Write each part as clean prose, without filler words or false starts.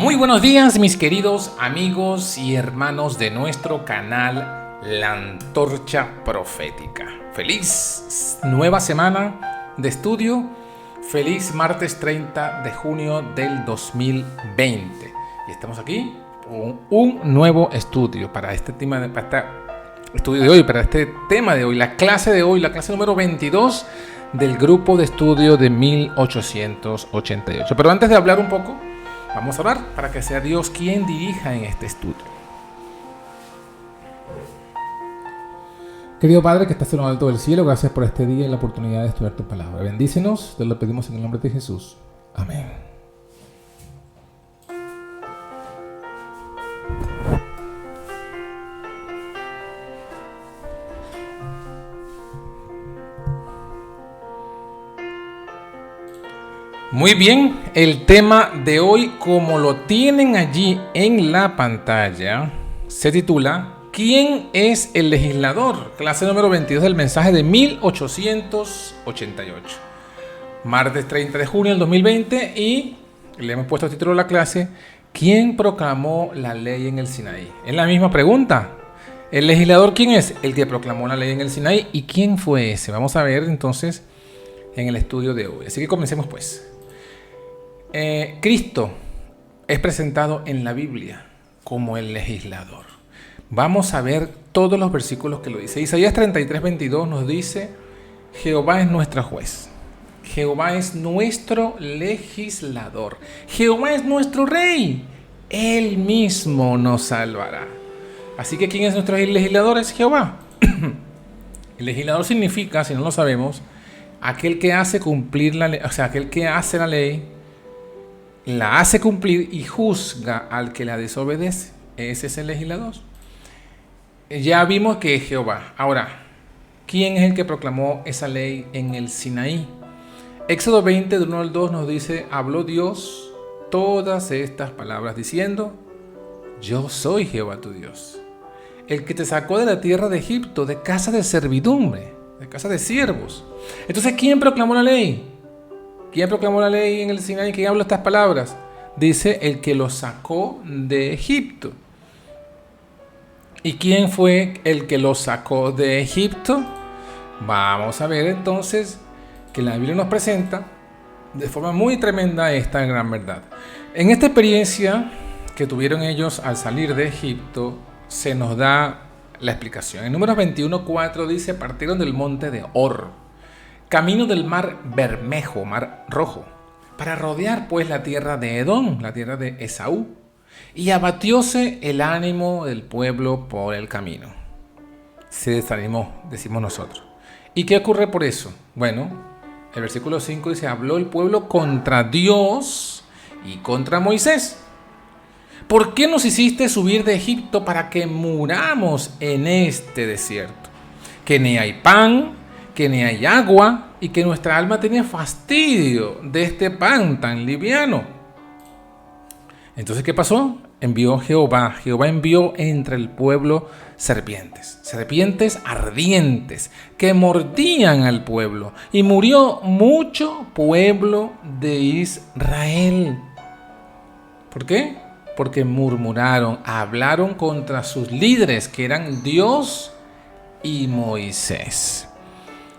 Muy buenos días, mis queridos amigos y hermanos de nuestro canal La Antorcha Profética. Feliz nueva semana de estudio. Feliz martes 30 de junio del 2020. Y estamos aquí con un nuevo estudio para este tema de hoy, la clase número 22 del grupo de estudio de 1888. Pero antes de hablar un poco, vamos a orar para que sea Dios quien dirija en este estudio. Querido Padre que estás en lo alto del cielo, gracias por este día y la oportunidad de estudiar tu palabra. Bendícenos, te lo pedimos en el nombre de Jesús. Amén. Muy bien, el tema de hoy, como lo tienen allí en la pantalla, se titula ¿Quién es el legislador? Clase número 22 del mensaje de 1888. Martes 30 de junio del 2020 y le hemos puesto el título de la clase ¿Quién proclamó la ley en el Sinaí? Es la misma pregunta. ¿El legislador quién es? El que proclamó la ley en el Sinaí. ¿Y quién fue ese? Vamos a ver entonces en el estudio de hoy. Así que comencemos pues. Cristo es presentado en la Biblia como el legislador. Vamos a ver todos los versículos que lo dice. Isaías 33:22 nos dice: Jehová es nuestro juez, Jehová es nuestro legislador, Jehová es nuestro rey, Él mismo nos salvará. Así que ¿quién es nuestro legislador? Es Jehová. El legislador significa, si no lo sabemos, aquel que hace cumplir la ley, o sea, aquel que hace la ley, la hace cumplir y juzga al que la desobedece. Ese es el legislador. Ya vimos que es Jehová. Ahora, ¿quién es el que proclamó esa ley en el Sinaí? Éxodo 20, del 1 al 2 nos dice: habló Dios todas estas palabras diciendo: yo soy Jehová tu Dios, el que te sacó de la tierra de Egipto, de casa de servidumbre, de casa de siervos. Entonces, ¿quién proclamó la ley? ¿Quién proclamó la ley en el Sinaí? ¿Quién habla estas palabras? Dice: el que los sacó de Egipto. ¿Y quién fue el que los sacó de Egipto? Vamos a ver entonces que la Biblia nos presenta de forma muy tremenda esta gran verdad. En esta experiencia que tuvieron ellos al salir de Egipto, se nos da la explicación. En Números 21:4 dice: partieron del monte de Hor, camino del mar Bermejo, mar rojo, para rodear pues la tierra de Edom, la tierra de Esaú, y abatióse el ánimo del pueblo por el camino. Se desanimó, decimos nosotros. ¿Y qué ocurre por eso? Bueno, el versículo 5 dice: habló el pueblo contra Dios y contra Moisés. ¿Por qué nos hiciste subir de Egipto para que muramos en este desierto? Que ni hay pan, que ni hay agua, y que nuestra alma tenía fastidio de este pan tan liviano. Entonces, ¿qué pasó? Jehová envió entre el pueblo serpientes ardientes que mordían al pueblo, y murió mucho pueblo de Israel. ¿Por qué? Porque murmuraron, hablaron contra sus líderes, que eran Dios y Moisés.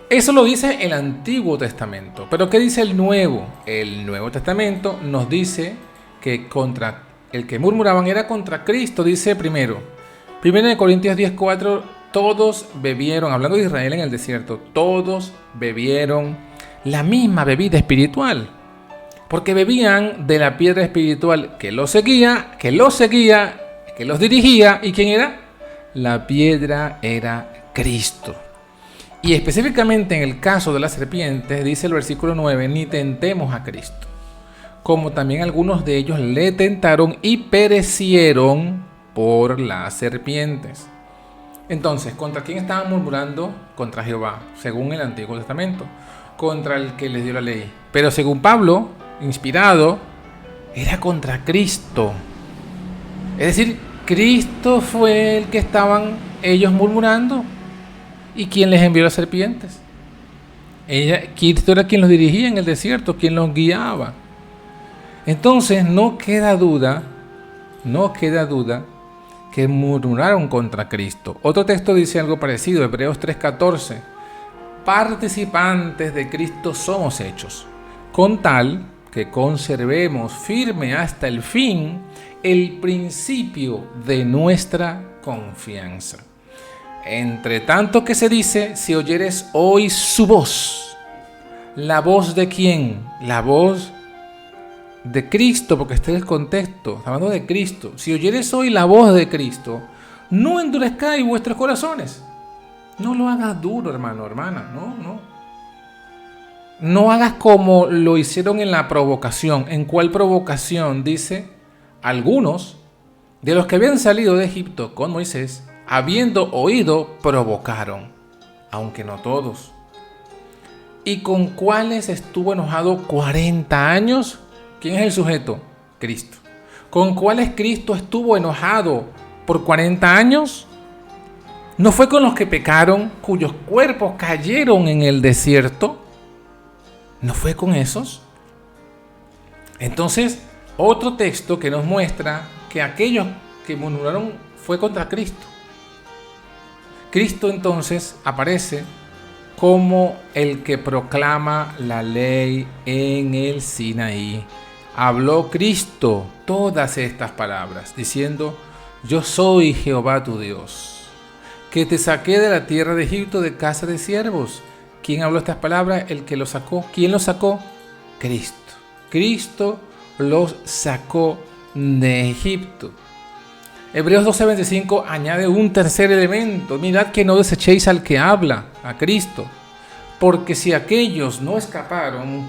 Eso lo dice el Antiguo Testamento. ¿Pero qué dice el Nuevo? El Nuevo Testamento nos dice que contra el que murmuraban era contra Cristo. Dice primero de Corintios 10:4, todos bebieron, hablando de Israel en el desierto, todos bebieron la misma bebida espiritual, porque bebían de la piedra espiritual que los seguía, que los dirigía. ¿Y quién era? La piedra era Cristo. Y específicamente en el caso de las serpientes, dice el versículo 9, ni tentemos a Cristo, como también algunos de ellos le tentaron y perecieron por las serpientes. Entonces, ¿contra quién estaban murmurando? Contra Jehová, según el Antiguo Testamento, contra el que les dio la ley. Pero según Pablo, inspirado, era contra Cristo. Es decir, Cristo fue el que estaban ellos murmurando. ¿Y quién les envió las serpientes? Cristo era quien los dirigía en el desierto, quien los guiaba. Entonces no queda duda no queda duda que murmuraron contra Cristo. Otro texto dice algo parecido, Hebreos 3:14. Participantes de Cristo somos hechos, con tal que conservemos firme hasta el fin el principio de nuestra confianza. Entre tanto que se dice, si oyeres hoy su voz. ¿La voz de quién? La voz de Cristo, porque este es el contexto, está hablando de Cristo. Si oyeres hoy la voz de Cristo, no endurezcáis vuestros corazones. No lo hagas duro, hermano, hermana, no. No hagas como lo hicieron en la provocación. ¿En cuál provocación? Dice, algunos de los que habían salido de Egipto con Moisés, habiendo oído, provocaron, aunque no todos. ¿Y con cuáles estuvo enojado 40 años? ¿Quién es el sujeto? Cristo. ¿Con cuáles Cristo estuvo enojado por 40 años? ¿No fue con los que pecaron, cuyos cuerpos cayeron en el desierto? ¿No fue con esos? Entonces, otro texto que nos muestra que aquellos que murmuraron fue contra Cristo. Cristo entonces aparece como el que proclama la ley en el Sinaí. Habló Cristo todas estas palabras, diciendo, yo soy Jehová tu Dios, que te saqué de la tierra de Egipto de casa de siervos. ¿Quién habló estas palabras? El que los sacó. ¿Quién los sacó? Cristo. Cristo los sacó de Egipto. Hebreos 12:25 añade un tercer elemento. Mirad que no desechéis al que habla, a Cristo. Porque si aquellos no escaparon,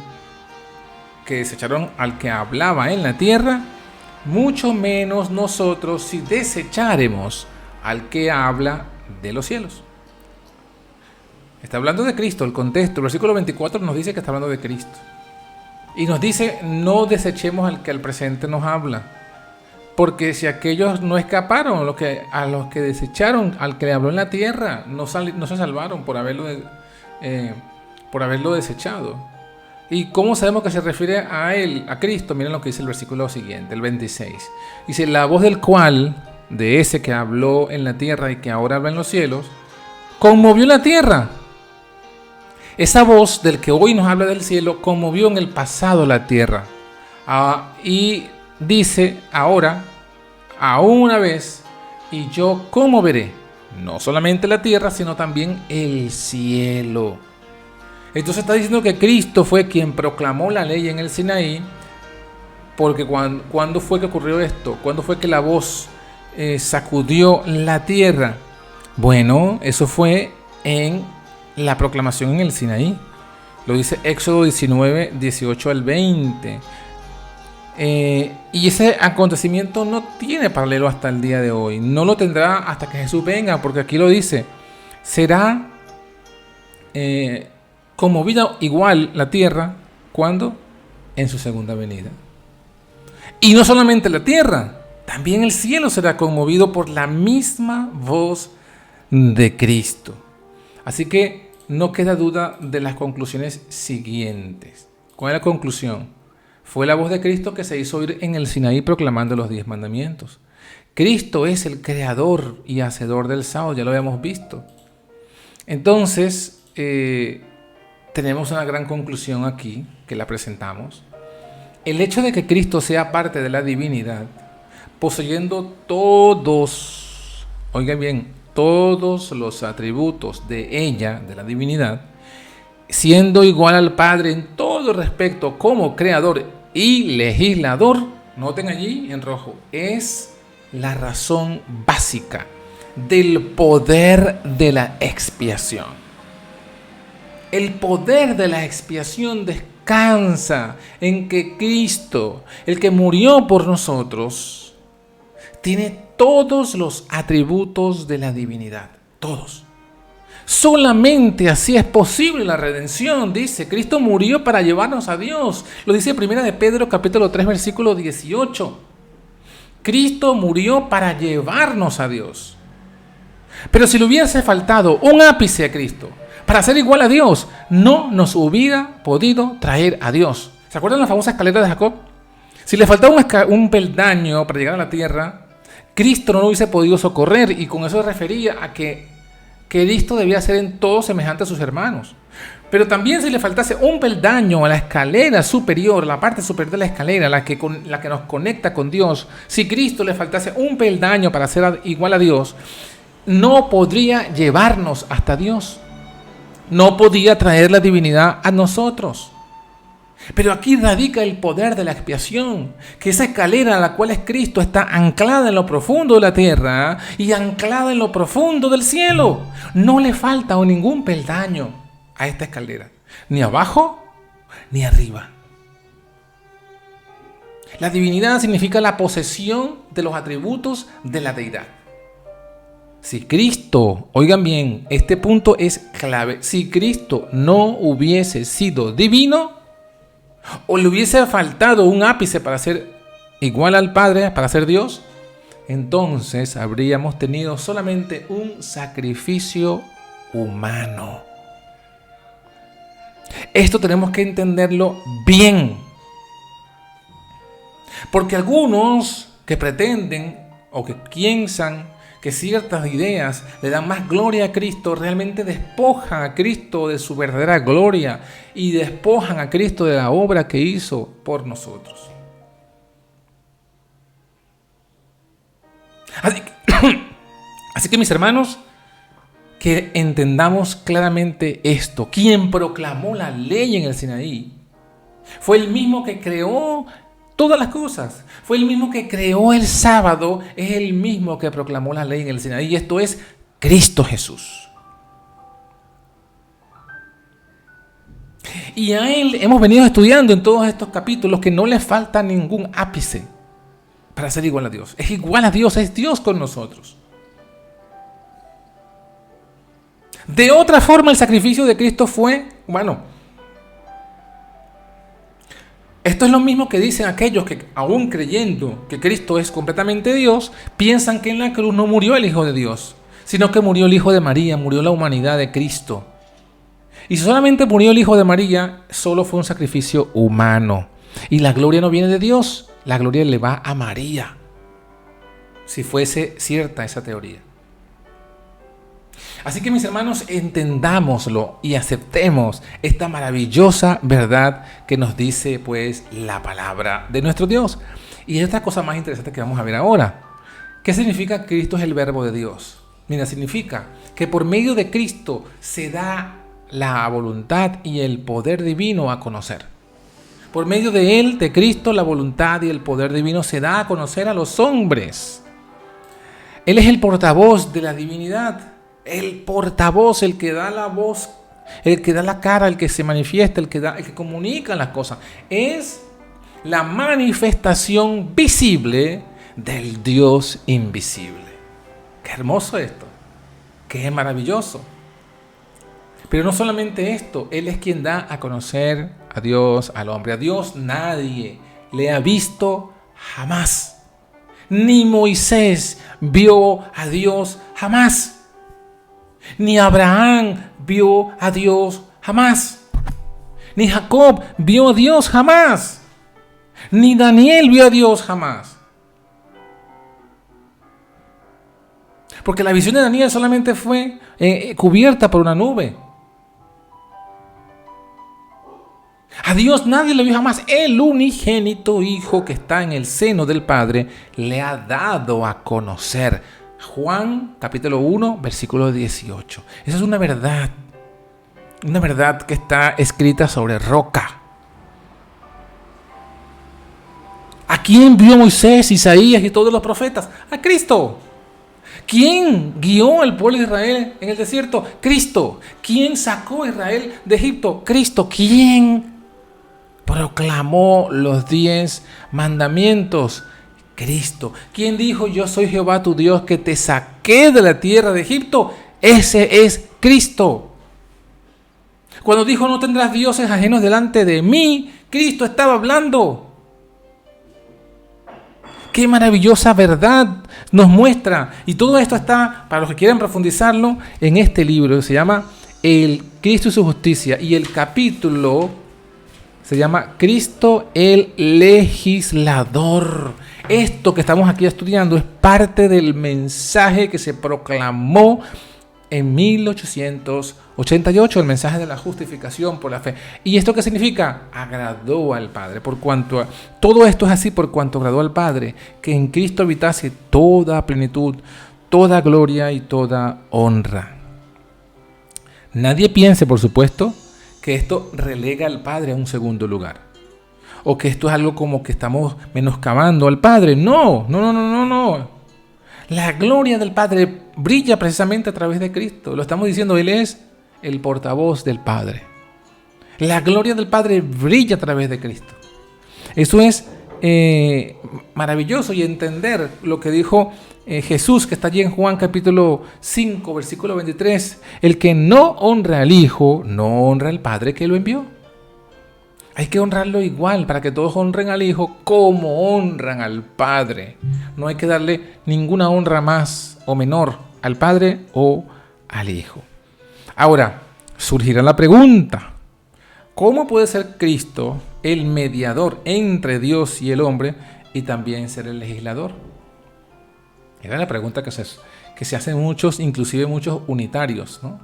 que desecharon al que hablaba en la tierra, mucho menos nosotros si desecharemos al que habla de los cielos. Está hablando de Cristo, el contexto. El versículo 24 nos dice que está hablando de Cristo. Y nos dice, no desechemos al que al presente nos habla. Porque si aquellos no escaparon, a los que desecharon, al que le habló en la tierra, no se salvaron por haberlo desechado. ¿Y cómo sabemos que se refiere a él, a Cristo? Miren lo que dice el versículo siguiente, el 26. Dice, la voz del cual, de ese que habló en la tierra y que ahora habla en los cielos, conmovió la tierra. Esa voz del que hoy nos habla del cielo conmovió en el pasado la tierra. Y dice ahora, aún una vez, y yo conmoveré, no solamente la tierra, sino también el cielo. Entonces está diciendo que Cristo fue quien proclamó la ley en el Sinaí, porque ¿cuándo fue que ocurrió esto? ¿Cuándo fue que la voz sacudió la tierra? Bueno, eso fue en la proclamación en el Sinaí. Lo dice Éxodo 19, 18 al 20. Y ese acontecimiento no tiene paralelo hasta el día de hoy. No lo tendrá hasta que Jesús venga, porque aquí lo dice. Será conmovida igual la tierra, ¿cuándo? En su segunda venida. Y no solamente la tierra, también el cielo será conmovido por la misma voz de Cristo. Así que no queda duda de las conclusiones siguientes. ¿Cuál es la conclusión? Fue la voz de Cristo que se hizo oír en el Sinaí proclamando los 10 mandamientos. Cristo es el creador y hacedor del sábado, ya lo habíamos visto. Entonces, tenemos una gran conclusión aquí, que la presentamos. El hecho de que Cristo sea parte de la divinidad, poseyendo todos, oigan bien, todos los atributos de ella, de la divinidad, siendo igual al Padre en todo respecto como creador y legislador, noten allí en rojo, es la razón básica del poder de la expiación. El poder de la expiación descansa en que Cristo, el que murió por nosotros, tiene todos los atributos de la divinidad, todos. Solamente así es posible la redención, dice. Cristo murió para llevarnos a Dios. Lo dice 1 de Pedro capítulo 3 versículo 18. Cristo murió para llevarnos a Dios. Pero si le hubiese faltado un ápice a Cristo para ser igual a Dios, no nos hubiera podido traer a Dios. ¿Se acuerdan la famosa escalera de Jacob? Si le faltaba un peldaño para llegar a la tierra, Cristo no lo hubiese podido socorrer, y con eso refería a que Cristo debía ser en todo semejante a sus hermanos. Pero también si le faltase un peldaño a la escalera superior, la parte superior de la escalera, la que nos conecta con Dios, si Cristo le faltase un peldaño para ser igual a Dios, no podría llevarnos hasta Dios. No podía traer la divinidad a nosotros. Pero aquí radica el poder de la expiación, que esa escalera a la cual es Cristo está anclada en lo profundo de la tierra y anclada en lo profundo del cielo. No le falta ningún peldaño a esta escalera, ni abajo ni arriba. La divinidad significa la posesión de los atributos de la deidad. Si Cristo, oigan bien, este punto es clave, si Cristo no hubiese sido divino, o le hubiese faltado un ápice para ser igual al Padre, para ser Dios, entonces habríamos tenido solamente un sacrificio humano. Esto tenemos que entenderlo bien, porque algunos que pretenden o que piensan que ciertas ideas le dan más gloria a Cristo, realmente despojan a Cristo de su verdadera gloria y despojan a Cristo de la obra que hizo por nosotros. Así que mis hermanos, que entendamos claramente esto. Quien proclamó la ley en el Sinaí fue el mismo que creó todas las cosas. Fue el mismo que creó el sábado, es el mismo que proclamó la ley en el Sinaí. Y esto es Cristo Jesús. Y a Él hemos venido estudiando en todos estos capítulos que no le falta ningún ápice para ser igual a Dios. Es igual a Dios, es Dios con nosotros. De otra forma, el sacrificio de Cristo fue, esto es lo mismo que dicen aquellos que, aún creyendo que Cristo es completamente Dios, piensan que en la cruz no murió el Hijo de Dios, sino que murió el Hijo de María, murió la humanidad de Cristo. Y si solamente murió el Hijo de María, solo fue un sacrificio humano. Y la gloria no viene de Dios, la gloria le va a María, si fuese cierta esa teoría. Así que mis hermanos, entendámoslo y aceptemos esta maravillosa verdad que nos dice pues la palabra de nuestro Dios. Y esta cosa más interesante que vamos a ver ahora. ¿Qué significa que Cristo es el verbo de Dios? Mira, significa que por medio de Cristo se da la voluntad y el poder divino a conocer. Por medio de Él, de Cristo, la voluntad y el poder divino se da a conocer a los hombres. Él es el portavoz de la divinidad. El portavoz, el que da la voz, el que da la cara, el que se manifiesta, el que comunica las cosas. Es la manifestación visible del Dios invisible. Qué hermoso esto. Qué maravilloso. Pero no solamente esto, Él es quien da a conocer a Dios, al hombre. A Dios nadie le ha visto jamás. Ni Moisés vio a Dios jamás. Ni Abraham vio a Dios jamás. Ni Jacob vio a Dios jamás. Ni Daniel vio a Dios jamás. Porque la visión de Daniel solamente fue cubierta por una nube. A Dios nadie le vio jamás. El unigénito Hijo que está en el seno del Padre le ha dado a conocer. Juan capítulo 1, versículo 18. Esa es una verdad que está escrita sobre roca. ¿A quién vio Moisés, Isaías y todos los profetas? A Cristo. ¿Quién guió al pueblo de Israel en el desierto? Cristo. ¿Quién sacó a Israel de Egipto? Cristo. ¿Quién proclamó los 10 mandamientos? Cristo. ¿Quién dijo yo soy Jehová tu Dios que te saqué de la tierra de Egipto? Ese es Cristo. Cuando dijo no tendrás dioses ajenos delante de mí, Cristo estaba hablando. Qué maravillosa verdad nos muestra. Y todo esto está, para los que quieran profundizarlo, en este libro que se llama El Cristo y su justicia. Y el capítulo Se llama Cristo el legislador. Esto que estamos aquí estudiando es parte del mensaje que se proclamó en 1888, el mensaje de la justificación por la fe. ¿Y esto qué significa? Agradó al Padre. Todo esto es así por cuanto agradó al Padre, que en Cristo habitase toda plenitud, toda gloria y toda honra. Nadie piense, por supuesto, que esto relega al Padre a un segundo lugar, o que esto es algo como que estamos menoscabando al Padre. No. La gloria del Padre brilla precisamente a través de Cristo. Lo estamos diciendo, Él es el portavoz del Padre. La gloria del Padre brilla a través de Cristo. Eso es maravilloso, y entender lo que dijo Jesús, que está allí en Juan capítulo 5, versículo 23. El que no honra al Hijo, no honra al Padre que lo envió. Hay que honrarlo igual para que todos honren al Hijo como honran al Padre. No hay que darle ninguna honra más o menor al Padre o al Hijo. Ahora, surgirá la pregunta: ¿cómo puede ser Cristo el mediador entre Dios y el hombre y también ser el legislador? Era la pregunta que se hacen muchos, inclusive muchos unitarios, ¿no?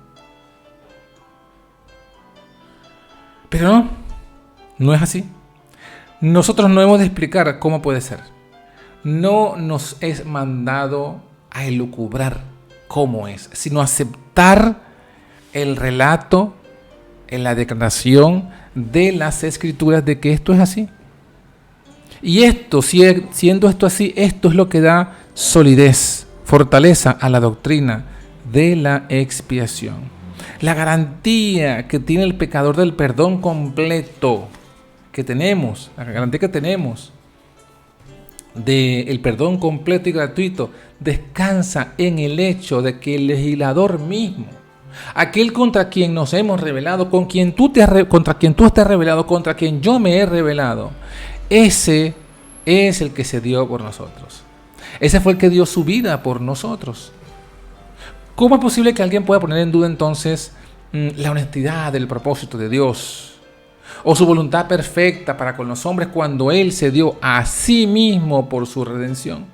Pero no es así. Nosotros no hemos de explicar cómo puede ser. No nos es mandado a elucubrar cómo es, sino aceptar el relato, en la declaración de las Escrituras de que esto es así. Y esto, siendo esto así, esto es lo que da solidez, fortaleza a la doctrina de la expiación. La garantía que tiene el pecador del perdón completo que tenemos, la garantía que tenemos del perdón completo y gratuito, descansa en el hecho de que el legislador mismo, aquel contra quien nos hemos rebelado, contra quien tú estás rebelado, contra quien yo me he rebelado, ese es el que se dio por nosotros. Ese fue el que dio su vida por nosotros. ¿Cómo es posible que alguien pueda poner en duda entonces la honestidad del propósito de Dios o su voluntad perfecta para con los hombres cuando Él se dio a sí mismo por su redención?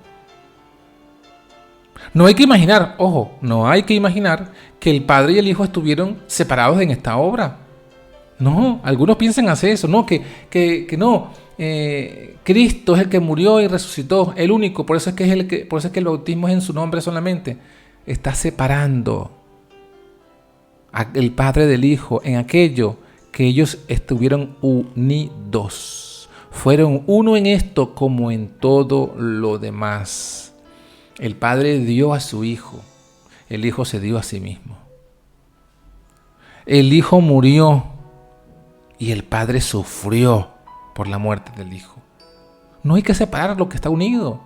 No hay que imaginar, no hay que imaginar que el Padre y el Hijo estuvieron separados en esta obra. No, algunos piensan hacer eso, no, que no. Cristo es el que murió y resucitó, el único, por eso es que el bautismo es en su nombre solamente. Está separando al Padre del Hijo en aquello que ellos estuvieron unidos. Fueron uno en esto como en todo lo demás. El Padre dio a su Hijo, el Hijo se dio a sí mismo. El Hijo murió y el Padre sufrió por la muerte del Hijo. No hay que separar lo que está unido.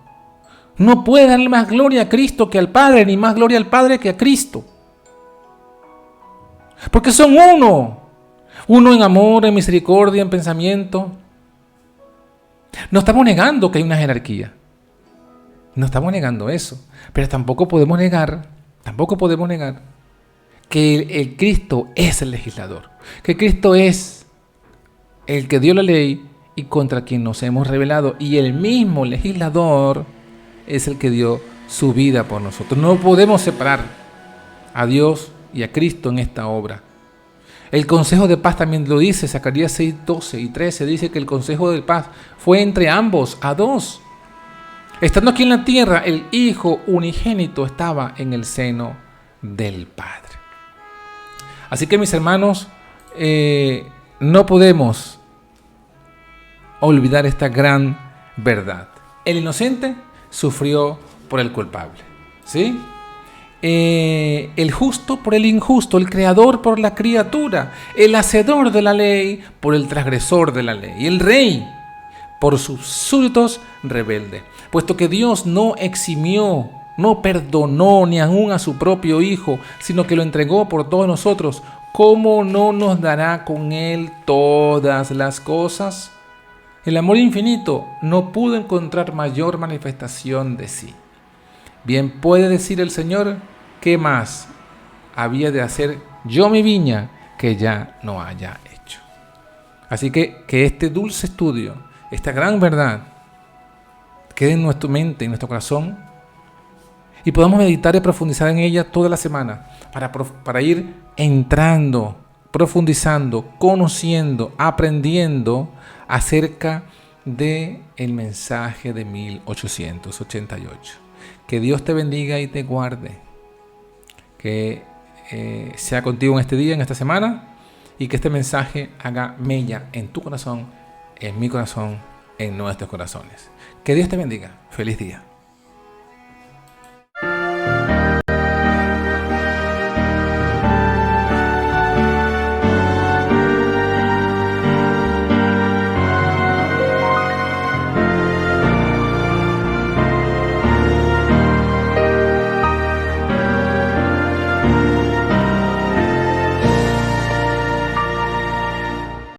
No puede darle más gloria a Cristo que al Padre, ni más gloria al Padre que a Cristo. Porque son uno. Uno en amor, en misericordia, en pensamiento. No estamos negando que hay una jerarquía. No estamos negando eso. Pero tampoco podemos negar que el Cristo es el legislador. Que Cristo es el que dio la ley y contra quien nos hemos rebelado. Y el mismo legislador es el que dio su vida por nosotros. No podemos separar a Dios y a Cristo en esta obra. El consejo de paz también lo dice, Zacarías 6, 12 y 13 dice que el consejo de paz fue entre ambos, a dos. Estando aquí en la tierra, el Hijo unigénito estaba en el seno del Padre. Así que, mis hermanos, no podemos olvidar esta gran verdad. El inocente sufrió por el culpable, ¿sí? El justo por el injusto, el creador por la criatura, el hacedor de la ley por el transgresor de la ley, y el rey por sus súbditos rebeldes. Puesto que Dios no eximió, no perdonó ni aún a su propio Hijo, sino que lo entregó por todos nosotros, ¿cómo no nos dará con Él todas las cosas? El amor infinito no pudo encontrar mayor manifestación de sí. Bien puede decir el Señor, ¿qué más había de hacer yo mi viña que ya no haya hecho? Así que este dulce estudio, esta gran verdad, quede en nuestra mente, en nuestro corazón, y podamos meditar y profundizar en ella toda la semana para ir entrando, profundizando, conociendo, aprendiendo acerca del mensaje de 1888. Que Dios te bendiga y te guarde. Que sea contigo en este día, en esta semana, y que este mensaje haga mella en tu corazón, en mi corazón, en nuestros corazones. Que Dios te bendiga. Feliz día.